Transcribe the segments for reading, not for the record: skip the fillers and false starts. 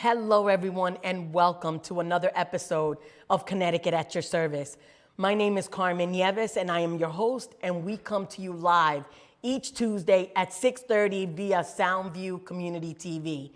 Hello, everyone, and welcome to another episode of Connecticut at Your Service. My name is Carmen Nieves, and I am your host, and we come to you live each Tuesday at 6:30 via Soundview Community TV.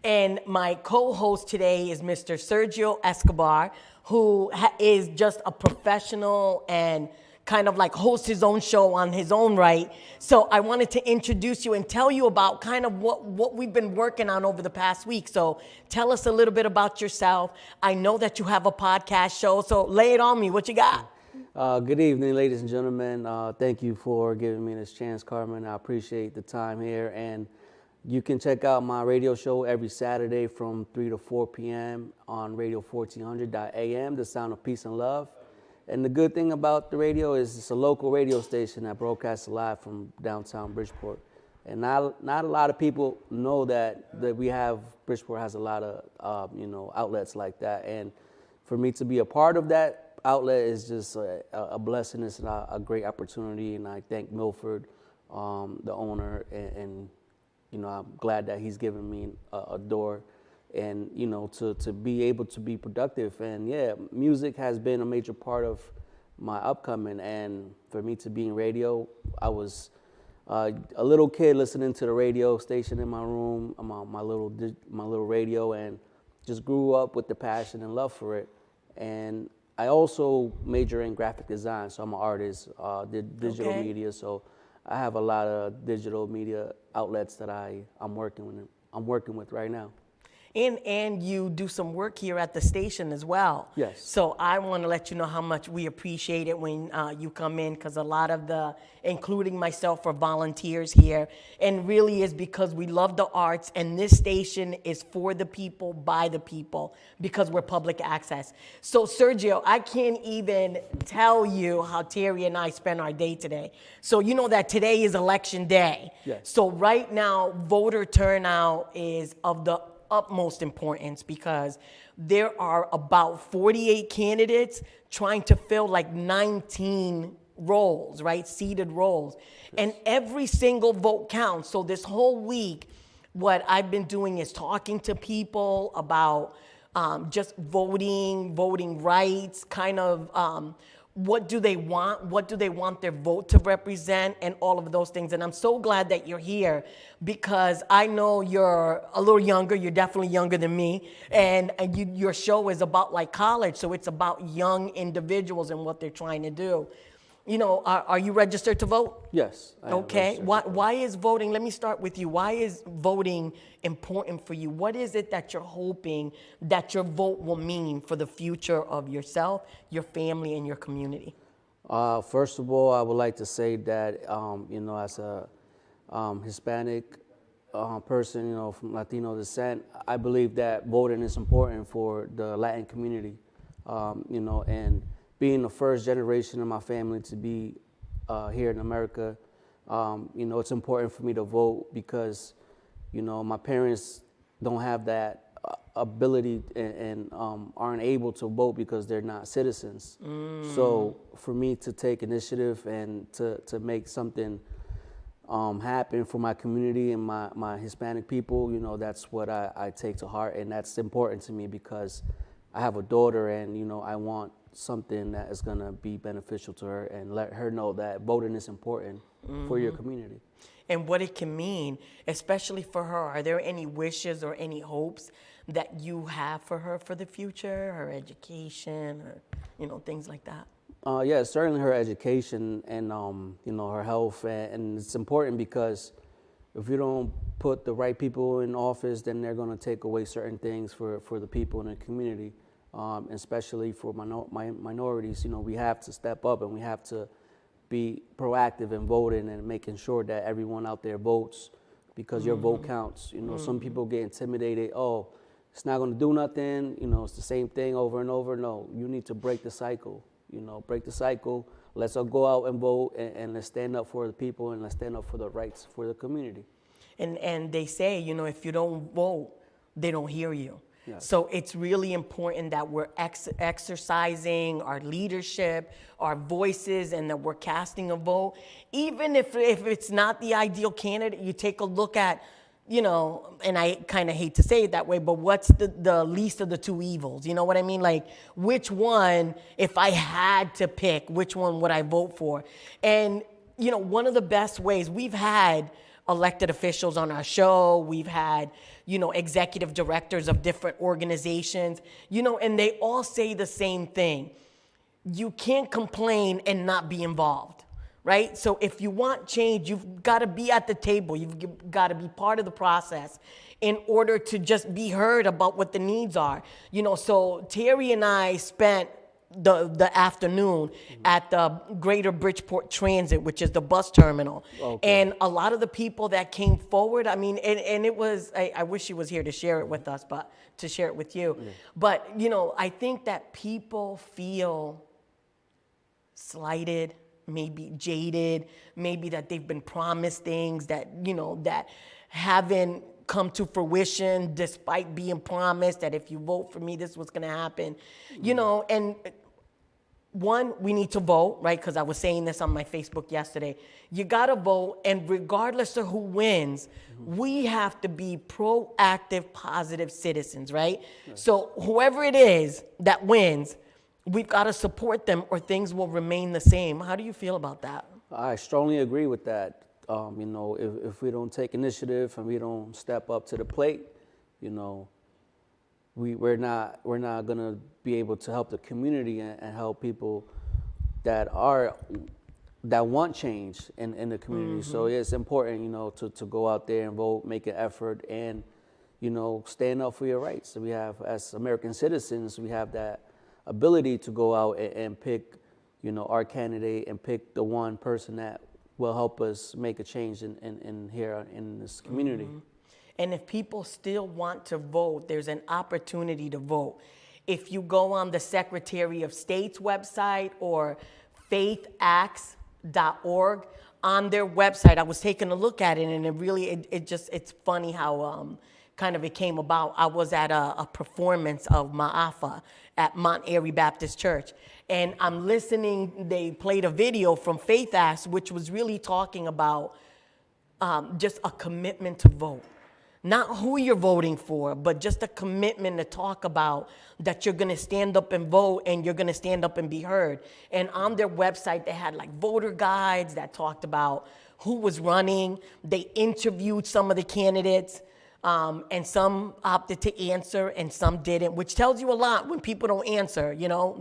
And my co-host today is Mr. Sergio Escobar, who is just a professional and kind of like hosts his own show on his own right. So I wanted to introduce you and tell you about kind of what we've been working on over the past week. So tell us a little bit about yourself. I know that you have a podcast show, so lay it on me. What you got? Good evening, ladies and gentlemen. Thank you for giving me this chance, Carmen. I appreciate the time here. And you can check out my radio show every Saturday from 3 to 4 p.m. on radio 1400.am, The Sound of Peace and Love. And the good thing about the radio is it's a local radio station that broadcasts live from downtown Bridgeport. And not a lot of people know that Bridgeport has a lot of, outlets like that. And for me to be a part of that outlet is just a blessing. It's a great opportunity. And I thank Milford, the owner, and I'm glad that he's given me a door and, to be able to be productive. And yeah, music has been a major part of my upcoming. And for me to be in radio, I was a little kid listening to the radio station in my room, my little radio, and just grew up with the passion and love for it. And I also major in graphic design, so I'm an artist, did digital media, so I have a lot of digital media outlets that I'm working with right now. And you do some work here at the station as well. Yes. So I want to let you know how much we appreciate it when you come in, because a lot of including myself, are volunteers here. And really is because we love the arts, and this station is for the people, by the people, because we're public access. So Sergio, I can't even tell you how Terry and I spend our day today. So you know that today is election day. Yes. So right now, voter turnout is of the utmost importance, because there are about 48 candidates trying to fill like 19 roles, right? Seated roles. Yes. And every single vote counts. So this whole week, what I've been doing is talking to people about just voting rights, kind of what do they want their vote to represent, and all of those things. And I'm so glad that you're here, because I know you're a little younger. You're definitely younger than me. And your show is about like college. So it's about young individuals and what they're trying to do. Are you registered to vote? Yes. Okay. Why is voting, let me start with you. Why is voting important for you? What is it that you're hoping that your vote will mean for the future of yourself, your family, and your community? First of all, I would like to say that, as a Hispanic person, from Latino descent, I believe that voting is important for the Latin community, and being the first generation of my family to be here in America, it's important for me to vote, because, my parents don't have that ability and aren't able to vote because they're not citizens. So for me to take initiative and to make something happen for my community and my Hispanic people, that's what I take to heart, and that's important to me, because I have a daughter, and I want something that is going to be beneficial to her, and let her know that voting is important for your community. And what it can mean, especially for her. Are there any wishes or any hopes that you have for her for the future, her education, or, things like that? Yeah, certainly her education and, her health. And it's important, because if you don't put the right people in office, then they're going to take away certain things for the people in the community. Especially for minorities, we have to step up, and we have to be proactive in voting and making sure that everyone out there votes, because your vote counts. Some people get intimidated. Oh, it's not going to do nothing. It's the same thing over and over. No, you need to break the cycle. Break the cycle. Let's all go out and vote, and let's stand up for the people, and let's stand up for the rights for the community. And they say, if you don't vote, they don't hear you. Yes. So it's really important that we're exercising our leadership, our voices, and that we're casting a vote. Even if it's not the ideal candidate, you take a look at you know, and I kind of hate to say it that way, but what's the least of the two evils? You know what I mean? Like, which one, if I had to pick, which one would I vote for? And, you know, one of the best ways, we've had elected officials on our show, we've had, you know, executive directors of different organizations, you know, and they all say the same thing. You can't complain and not be involved. Right? So if you want change, you've got to be at the table. You've got to be part of the process in order to just be heard about what the needs are. You know, so Terry and I spent the afternoon at the Greater Bridgeport Transit, which is the bus terminal. Okay. And a lot of the people that came forward, I mean, and it was, I wish she was here to share it with us, but to share it with you. Yeah. But, you know, I think that people feel slighted, maybe jaded, maybe that they've been promised things that, you know, that haven't come to fruition despite being promised that if you vote for me, this was going to happen. You know, and one, we need to vote, right? Because I was saying this on my Facebook yesterday. You got to vote, and regardless of who wins, we have to be proactive, positive citizens, right? So whoever it is that wins, we've got to support them or things will remain the same. How do you feel about that? I strongly agree with that. You know, if we don't take initiative and we don't step up to the plate, you know, we're not going to be able to help the community and help people that want change in the community. Mm-hmm. So it's important, you know, to go out there and vote, make an effort, and, you know, stand up for your rights. So we have, as American citizens, we have that ability to go out and pick, you know, our candidate and pick the one person that will help us make a change in here in this community. Mm-hmm. And if people still want to vote, there's an opportunity to vote. If you go on the Secretary of State's website or faithacts.org, on their website, I was taking a look at it, and it really, it's funny how kind of it came about. I was at a performance of Ma'afa at Mount Airy Baptist Church, and I'm listening. They played a video from Faith Acts, which was really talking about just a commitment to vote. Not who you're voting for, but just a commitment to talk about that you're going to stand up and vote, and you're going to stand up and be heard. And on their website, they had like voter guides that talked about who was running. They interviewed some of the candidates. And some opted to answer and some didn't, which tells you a lot when people don't answer. You know,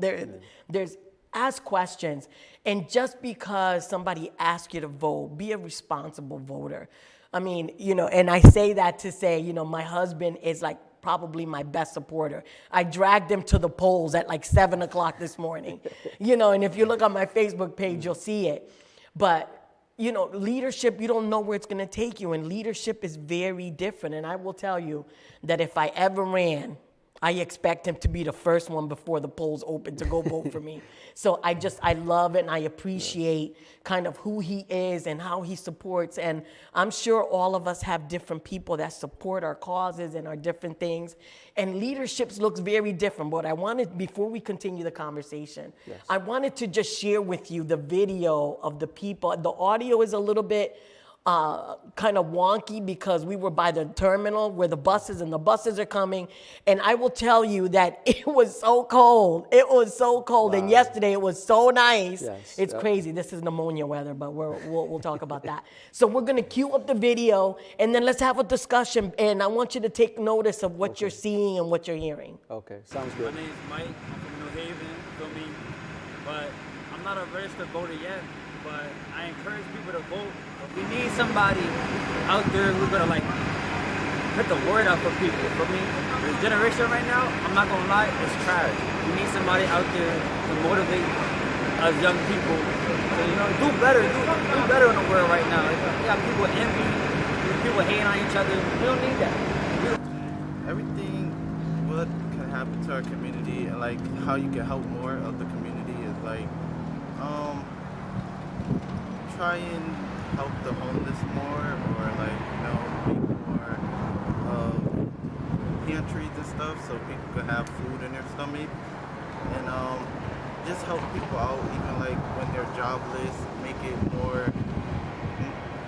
there's ask questions. And just because somebody asks you to vote, be a responsible voter. I mean, you know, and I say that to say, you know, my husband is like probably my best supporter. I dragged him to the polls at like 7 o'clock this morning, you know, and if you look on my Facebook page, you'll see it. But you know, leadership, you don't know where it's going to take you, and leadership is very different. And I will tell you that if I ever ran, I expect him to be the first one before the polls open to go vote for me. So I love it, and I appreciate kind of who he is and how he supports. And I'm sure all of us have different people that support our causes and our different things. And leadership looks very different. But I wanted, before we continue the conversation, yes, I wanted to just share with you the video of the people. The audio is a little bit kind of wonky because we were by the terminal where the buses are coming. And I will tell you that it was so cold. It was so cold. Wow. And yesterday it was so nice. Yes. It's crazy. This is pneumonia weather, but we'll talk about that. So we're going to cue up the video, and then let's have a discussion. And I want you to take notice of what you're seeing and what you're hearing. Okay, sounds good. My name's Mike. I'm from New Haven, feel me? But I'm not a registered voter yet, but I encourage people to vote. We need somebody out there who's gonna like put the word out for people. For me, this generation right now, I'm not gonna lie, it's trash. We need somebody out there to motivate us young people to, you know, do better in the world right now. We got people envy, people hating on each other. We don't need that. Everything what can happen to our community and like how you can help more of the community is like try and help the homeless more, or like, you know, make more pantries and stuff so people can have food in their stomach, and just help people out even like when they're jobless, make it more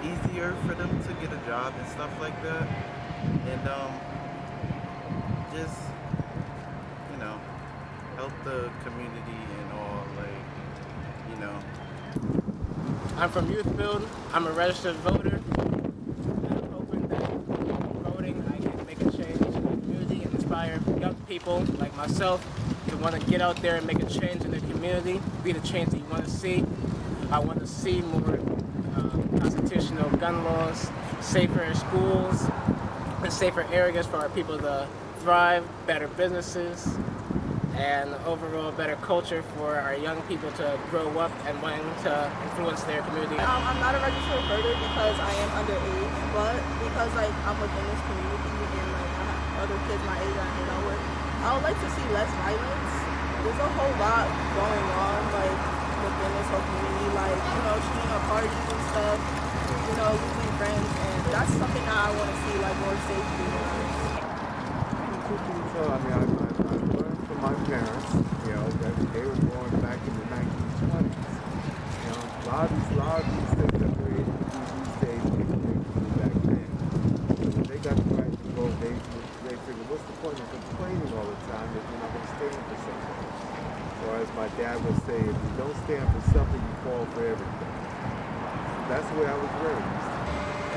easier for them to get a job and stuff like that. And just, you know, help the community and all, like, you know. I'm from Youth Build. I'm a registered voter. I'm hoping that voting I can make a change in the community and inspire young people like myself to want to get out there and make a change in the community, be the change that you want to see. I want to see more constitutional gun laws, safer schools, and safer areas for our people to thrive, better businesses, and overall better culture for our young people to grow up and wanting to influence their community. I'm not a registered voter because I am underage, but because like I'm within this community and like I have other kids my age I hang out with, I would like to see less violence. There's a whole lot going on like within this whole community, like, you know, cheating at parties and stuff, you know, losing friends, and that's something that I want to see like more safety. So I mean, I learned from my parents, you know, that they were born back in the 1920s. You know, a lot of these things that we're able to do these days, people didn't do back then. So when they got the right to vote, they figured, what's the point of complaining all the time if you're not going to stand for something? Or as my dad would say, if you don't stand for something, you fall for everything. So that's the way I was raised.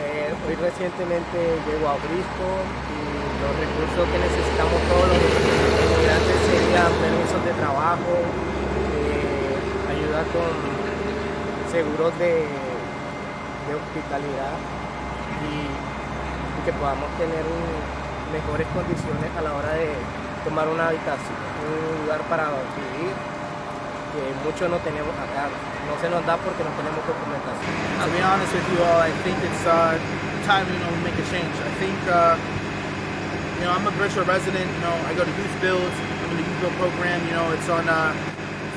Hoy recientemente llego a Briscoe y los recursos que necesitamos todos los estudiantes serían permisos de trabajo, ayuda con seguros de hospitalidad y que podamos tener mejores condiciones a la hora de tomar una habitación, un lugar para vivir, que muchos no tenemos acá. No se nos da porque no tenemos documentación. To be honest with you all, I think it's time, you know, we make a change. I think, you know, I'm a virtual resident. You know, I go to Youth Builds. I'm in the Youth Build program. You know, it's on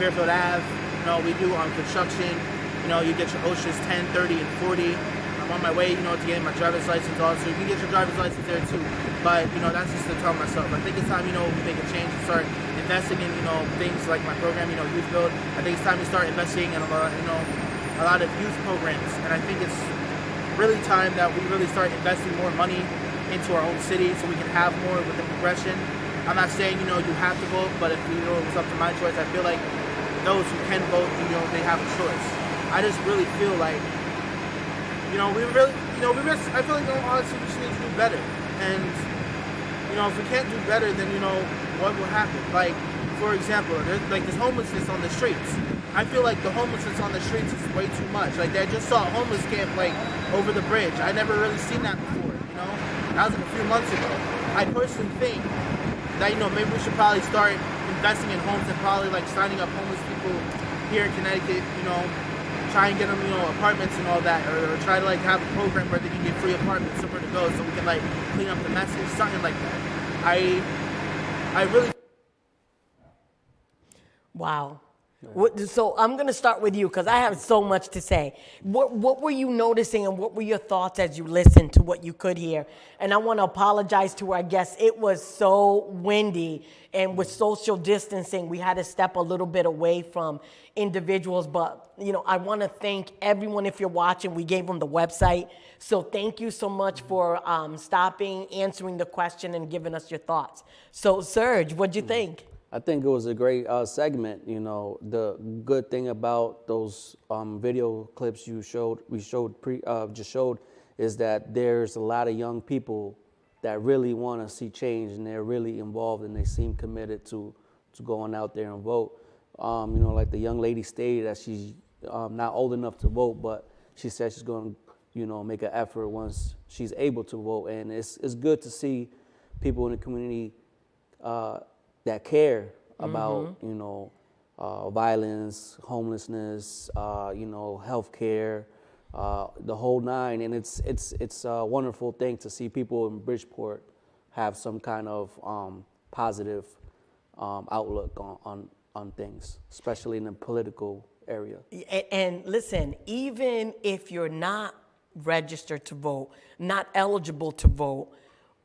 Fairfield Ave. You know, we do construction. You know, you get your OSHAs 10, 30, and 40. I'm on my way, you know, to getting my driver's license also. You can get your driver's license there too. But, you know, that's just to tell myself. I think it's time, you know, we make a change and start investing in, you know, things like my program, you know, Youth Build. I think it's time to start investing in a lot of youth programs. And I think it's really time that we really start investing more money into our own city so we can have more with the progression. I'm not saying, you know, you have to vote, but if, you know, it was up to my choice, I feel like those who can vote, you know, they have a choice. I just really feel like, you know, I feel like, you know, honestly, we just need to do better. And, you know, if we can't do better, then, you know, what will happen? Like, for example, there's homelessness on the streets. I feel like the homelessness on the streets is way too much. Like, I just saw a homeless camp, like, over the bridge. I never really seen that before, you know? That was like a few months ago. I personally think that, you know, maybe we should probably start investing in homes and probably, like, signing up homeless people here in Connecticut, you know, try and get them, you know, apartments and all that, or try to, like, have a program where they can get free apartments somewhere to go so we can, like, clean up the messes, something like that. I really... Wow. So I'm going to start with you because I have so much to say. What were you noticing and what were your thoughts as you listened to what you could hear? And I want to apologize to our guests. It was so windy, and with social distancing, we had to step a little bit away from individuals. But, you know, I want to thank everyone. If you're watching, we gave them the website. So thank you so much for stopping, answering the question, and giving us your thoughts. So, Serge, what'd you think? I think it was a great segment. You know, the good thing about those video clips just showed is that there's a lot of young people that really want to see change, and they're really involved, and they seem committed to going out there and vote. You know, like the young lady stated that she's not old enough to vote, but she said she's going to, you know, make an effort once she's able to vote. And it's good to see people in the community that care about, you know, violence, homelessness, you know, healthcare, the whole nine. And it's a wonderful thing to see people in Bridgeport have some kind of positive outlook on things, especially in the political area. And listen, even if you're not registered to vote, not eligible to vote,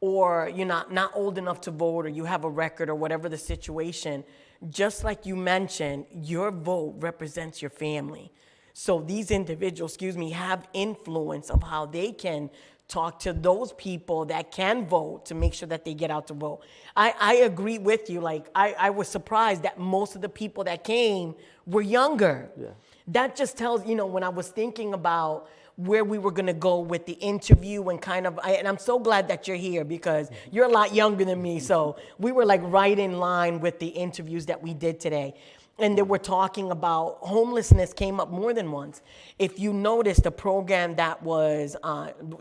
or you're not old enough to vote, or you have a record, or whatever the situation, just like you mentioned, your vote represents your family. So these individuals, have influence of how they can talk to those people that can vote to make sure that they get out to vote. I agree with you. Like, I was surprised that most of the people that came were younger. Yeah. That just tells, when I was thinking about where we were going to go with the interview and and I'm so glad that you're here because you're a lot younger than me. So we were like right in line with the interviews that we did today. And they were talking about homelessness came up more than once. If you notice, the program that was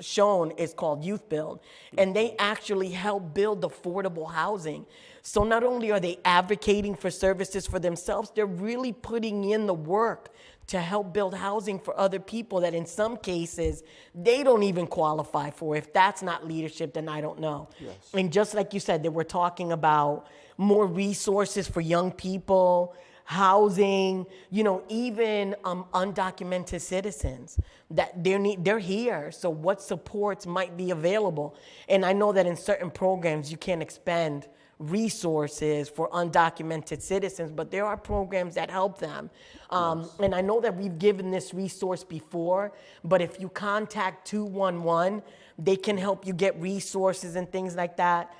shown is called Youth Build, and they actually help build affordable housing. So not only are they advocating for services for themselves, they're really putting in the work to help build housing for other people that in some cases they don't even qualify for. If that's not leadership, then I don't know. Yes. And just like you said, they were talking about more resources for young people, housing, even undocumented citizens that they're here. So what supports might be available? And I know that in certain programs you can't expend resources for undocumented citizens, but there are programs that help them. And I know that we've given this resource before, but if you contact 211, they can help you get resources and things like that.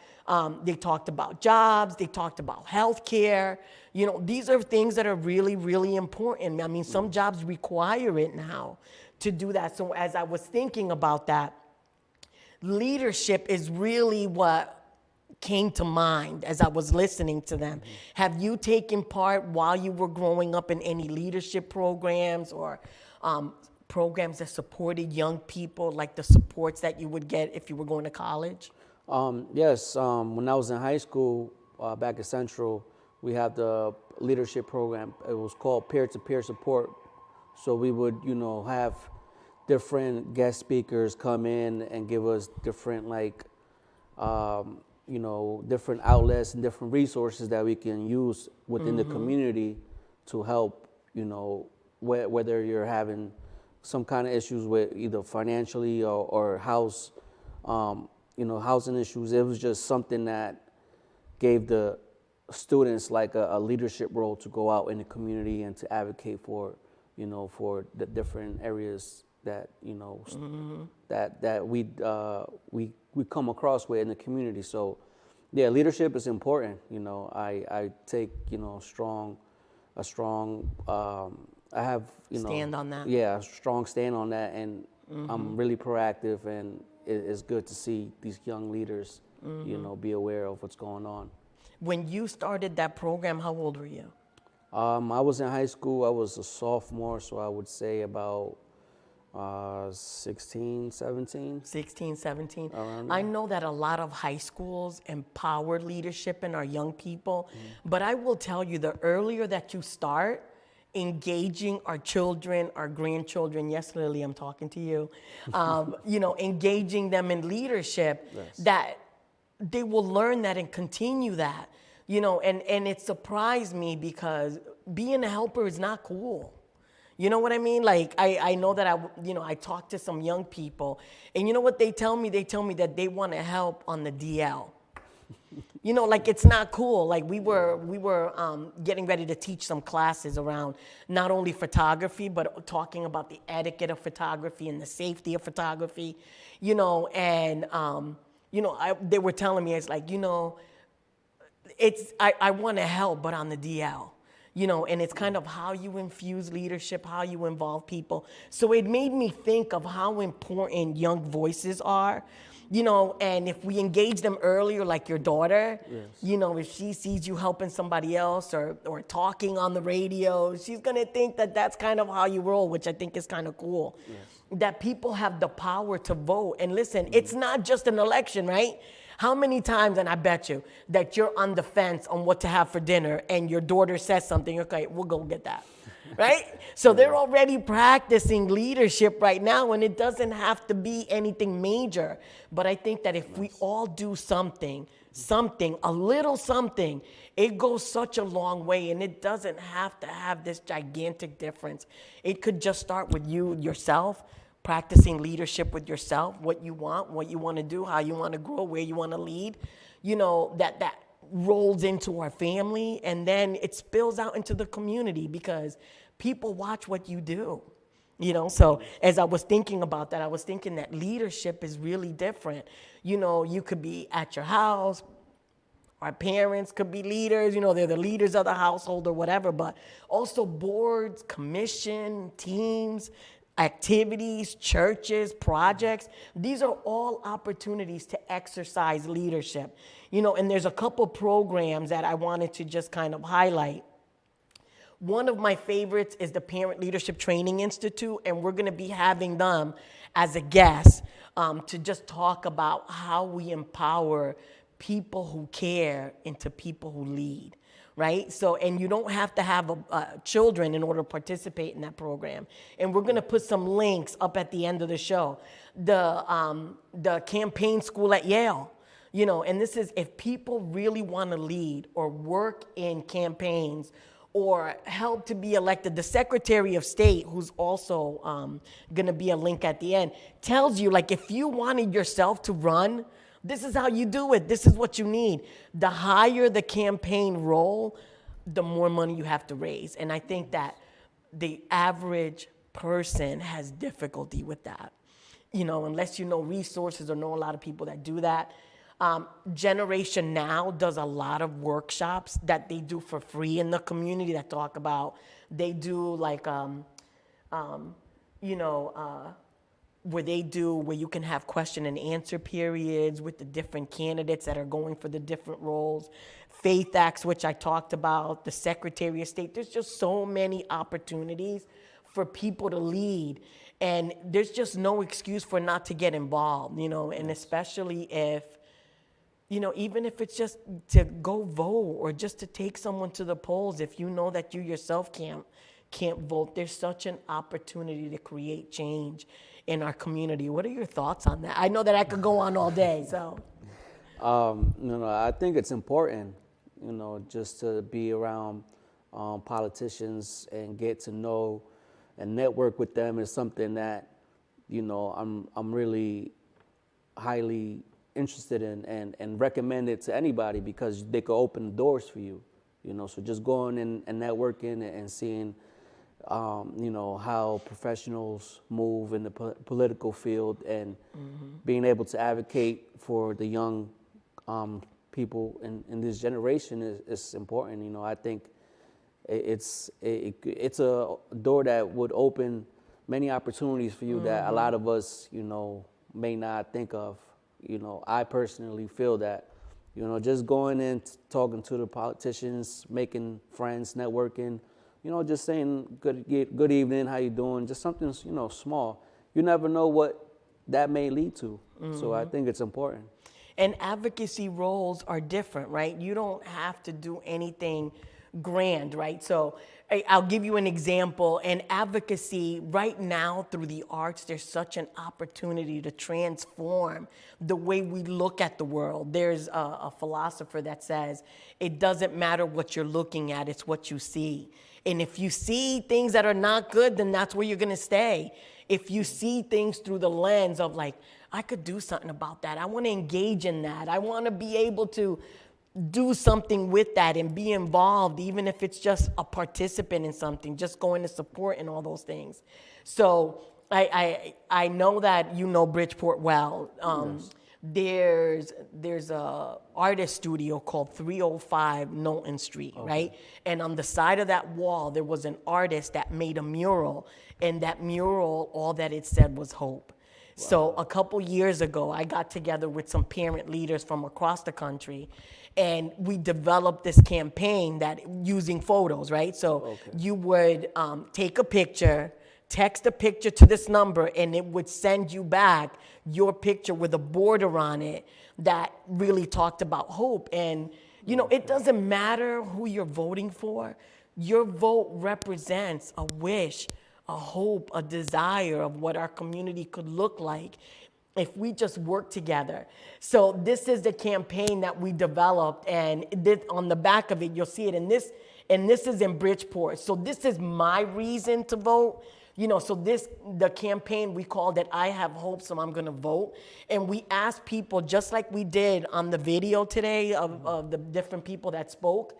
They talked about jobs, they talked about healthcare. These are things that are really, really important. I mean, some jobs require it now to do that. So as I was thinking about that, leadership is really what came to mind as I was listening to them. Have you taken part while you were growing up in any leadership programs or programs that supported young people, like the supports that you would get if you were going to college? Yes, when I was in high school, back at Central, we had the leadership program. It was called peer-to-peer support. So we would, have different guest speakers come in and give us different, different outlets and different resources that we can use within the community to help, whether you're having some kind of issues with either financially or house, housing issues. It was just something that gave the students like a leadership role to go out in the community and to advocate for, for the different areas that, that we come across with in the community. So yeah, leadership is important. I take, a strong, I have, Stand on that. Yeah, a strong stand on that. And I'm really proactive, and it's good to see these young leaders, be aware of what's going on. When you started that program, how old were you? I was in high school. I was a sophomore, so I would say about 16, 17. 16, 17. Around I there. know that a lot of high schools empower leadership in our young people, but I will tell you, the earlier that you start engaging our children, our grandchildren, yes, Lily, I'm talking to you, engaging them in leadership, Yes. that they will learn that and continue that, and it surprised me because being a helper is not cool. You know what I mean? Like, I know that I talk to some young people, and you know what they tell me? They tell me that they want to help on the DL. Like, it's not cool. Like, we were getting ready to teach some classes around not only photography, but talking about the etiquette of photography and the safety of photography, and they were telling me, it's like, I want to help, but on the DL. And it's kind of how you infuse leadership, how you involve people. So it made me think of how important young voices are, and if we engage them earlier, like your daughter, Yes. If she sees you helping somebody else or talking on the radio, she's going to think that that's kind of how you roll, which I think is kind of cool. Yes. That people have the power to vote. And listen, it's not just an election, right? How many times, and I bet you, that you're on the fence on what to have for dinner and your daughter says something, okay, we'll go get that, right? So they're already practicing leadership right now, and it doesn't have to be anything major. But I think that if we all do something, a little something, it goes such a long way, and it doesn't have to have this gigantic difference. It could just start with yourself, practicing leadership with yourself, what you want to do, how you want to grow, where you want to lead, that rolls into our family, and then it spills out into the community because people watch what you do. You know, so as I was thinking about that, I was thinking that leadership is really different. You know, you could be at your house, our parents could be leaders, you know, they're the leaders of the household or whatever, but also boards, commission, teams, activities, churches, projects. These are all opportunities to exercise leadership. You know, and there's a couple programs that I wanted to just kind of highlight. One of my favorites is the Parent Leadership Training Institute, and we're going to be having them as a guest to just talk about how we empower people who care into people who lead, right? So, and you don't have to have children in order to participate in that program. And we're going to put some links up at the end of the show. The campaign school at Yale, you know, and this is if people really want to lead or work in campaigns or help to be elected. The Secretary of State, who's also going to be a link at the end, tells you, like, if you wanted yourself to run, this is how you do it. This is what you need. The higher the campaign role, the more money you have to raise. And I think that the average person has difficulty with that, you know, unless you know resources or know a lot of people that do that. Generation Now does a lot of workshops that they do for free in the community that talk about, they do like, where you can have question and answer periods with the different candidates that are going for the different roles. Faith Acts, which I talked about, the Secretary of State. There's just so many opportunities for people to lead. And there's just no excuse for not to get involved, you know, and especially if, you know, even if it's just to go vote or just to take someone to the polls, if you know that you yourself can't vote, there's such an opportunity to create change in our community. What are your thoughts on that? I know that I could go on all day, so. I think it's important, you know, just to be around politicians and get to know and network with them is something that, you know, I'm really highly interested in and recommend it to anybody because they could open doors for you, you know. So just going and networking and seeing, you know, how professionals move in the political field and being able to advocate for the young people in this generation is important. You know, I think it's a door that would open many opportunities for you that a lot of us, you know, may not think of. You know, I personally feel that, you know, just going in, talking to the politicians, making friends, networking, you know, just saying good evening, how you doing, just something, you know, small. You never know what that may lead to. So I think it's important. And advocacy roles are different, right? You don't have to do anything grand, right? So I'll give you an example. In advocacy, right now through the arts, there's such an opportunity to transform the way we look at the world. There's a philosopher that says, it doesn't matter what you're looking at, it's what you see. And if you see things that are not good, then that's where you're gonna stay. If you see things through the lens of like, I could do something about that. I wanna engage in that. I wanna be able to do something with that and be involved, even if it's just a participant in something, just going to support and all those things. So I know that you know Bridgeport well. Yes. There's a artist studio called 305 Knowlton Street, right? And on the side of that wall, there was an artist that made a mural, and that mural, all that it said was hope. Wow. So a couple years ago, I got together with some parent leaders from across the country, and we developed this campaign that using photos, right? So you would take a picture, text a picture to this number, and it would send you back your picture with a border on it that really talked about hope. And, you know, it doesn't matter who you're voting for. Your vote represents a wish, a hope, a desire of what our community could look like if we just work together. So this is the campaign that we developed, and on the back of it, you'll see it. And this is in Bridgeport. So this is my reason to vote. You know, so the campaign, we called it I Have Hope, so I'm gonna vote. And we asked people, just like we did on the video today of the different people that spoke,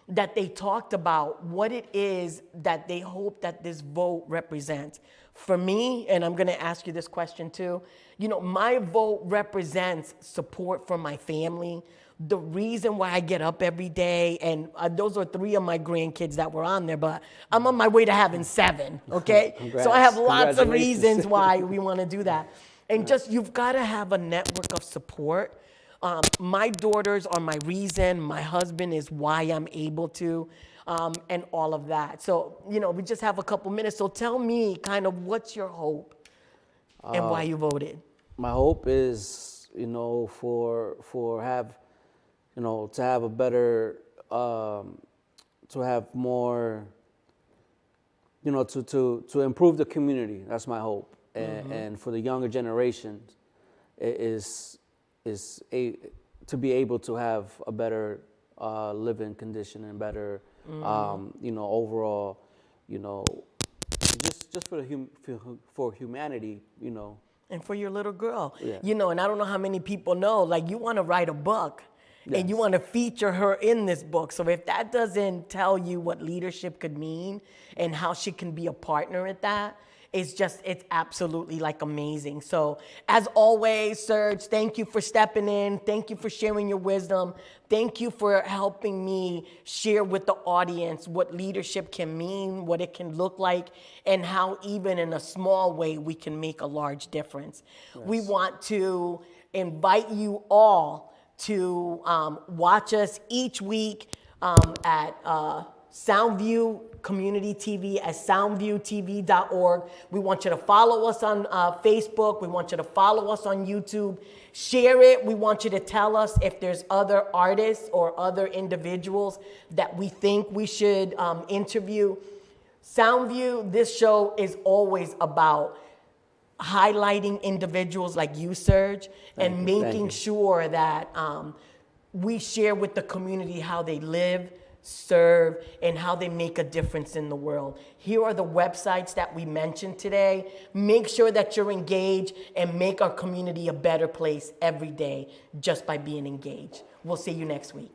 that they talked about what it is that they hope that this vote represents. For me, and I'm going to ask you this question too, my vote represents support for my family. The reason why I get up every day, and those are 3 of my grandkids that were on there, but I'm on my way to having 7, okay? So I have lots of reasons why we want to do that. And just, you've got to have a network of support. My daughters are my reason. My husband is why I'm able to, and all of that. So, we just have a couple minutes. So tell me kind of what's your hope and why you voted. My hope is, to have a better, to have more, to improve the community. That's my hope. And for the younger generations, to be able to have a better living condition and better, overall, just for humanity, And for your little girl, Yeah. And I don't know how many people know, like, you want to write a book. Yes. And you want to feature her in this book. So if that doesn't tell you what leadership could mean and how she can be a partner at that, it's absolutely like amazing. So as always, Serge, thank you for stepping in. Thank you for sharing your wisdom. Thank you for helping me share with the audience what leadership can mean, what it can look like, and how even in a small way we can make a large difference. Yes. We want to invite you all to watch us each week at Soundview Community TV at soundviewtv.org. We want you to follow us on Facebook. We want you to follow us on YouTube. Share it. We want you to tell us if there's other artists or other individuals that we think we should interview. Soundview, this show is always about highlighting individuals like you, Serge, and making sure that we share with the community how they live, serve, and how they make a difference in the world. Here are the websites that we mentioned today. Make sure that you're engaged and make our community a better place every day just by being engaged. We'll see you next week.